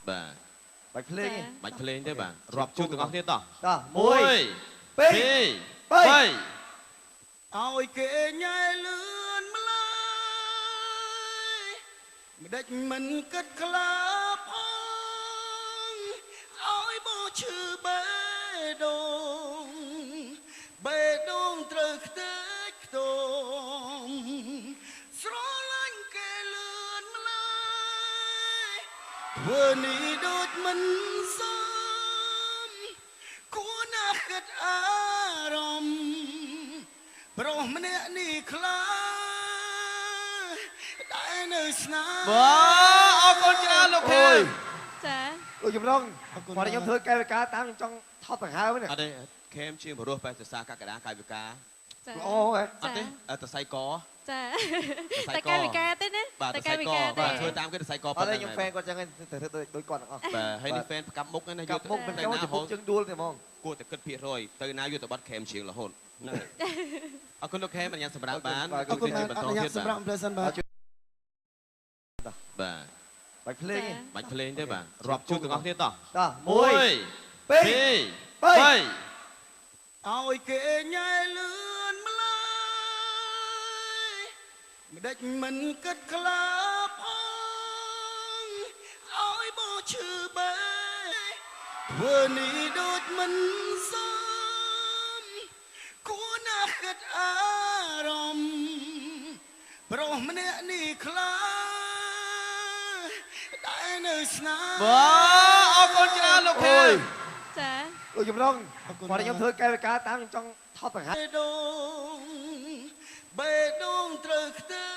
បាទបាច់ភ្លេង បាច់ភ្លេងទេបាទរាប់ជួបទាំងអស់គ្នាតោះ តោះ 1 2 2 3 ឲ្យគេញ៉ែលឿនម្ល៉េះមិនដេចមិនគិតខ្លាផងឲ្យបោះឈឺបេះដូងបេះដូងត្រូវខ្ទេចខ្ទមស្រឡាញ់គេលឿនម្ល៉េះធ្វើនេះដូចមិនសមគួរណាស់គិតអារម្មណ៍ប្រុសម្នាក់នេះខ្លាដែលនៅស្នាមបាទអរគុណច្រើនលោកខេម ចា លោកចម្រុងគាត់ខ្ញុំធ្វើកាយវិការតាមខ្ញុំចង់ថប់ដង្ហើមនេះ អត់ទេខេមជាបរិសុទ្ធបែបសរសើរកក្កដាកាយវិការ ចា អូហ៎ អត់ទេតសៃក ចាតែកាយវិការទេណា បាទត តែ សៃ កាយវិ ក ការទេ បាទធ្វើតាមគេតសៃក អ ប៉ុ ត់ ណ្ ទេ ណឹង ខ្ញុំហ្វេនគាត់ចឹងទៅធ្វើដូចគាត់ទាំងអស់ បាទហើយនេះហ្វេនកាប់មុខណា កាប់មុខមិនចូលទៅមុខជើងដួលទេហ្មង គួរតែគិតភាគរយទៅណាយកទៅបាត់ខេមជាងរហូតហ្នឹងអរគុណលោកខេមអញ្ញាតសម្រាប់បាន អរគុណបាទអនុញ្ញាតសម្រាប់អំផ្លែសិនបាទ បាទ បាច់ភ្លេង បាច់ភ្លេងទេបាទរាប់ជួបទាំងអស់គ្នាតោះ តោះ 1 2 2 3 ឲ្យគេញ៉ែលឿនម្ល៉េះមិនដេចមិនគិតខ្លាផងឲ្យបោះឈឺបេះធ្វើនេះដូចមិនសមគួរណាស់គិតអារម្មណ៍ប្រុសម្នាក់នេះខ្លាដែលនៅស្នាម បាទអរគុណច្រើនលោកខេម ចា លោកចម្រុងគាត់ខ្ញុំធ្វើកាយវិការតាមខ្ញុំចង់ថប់ដង្ហើម បេះដូងត្រូវខ្ទេ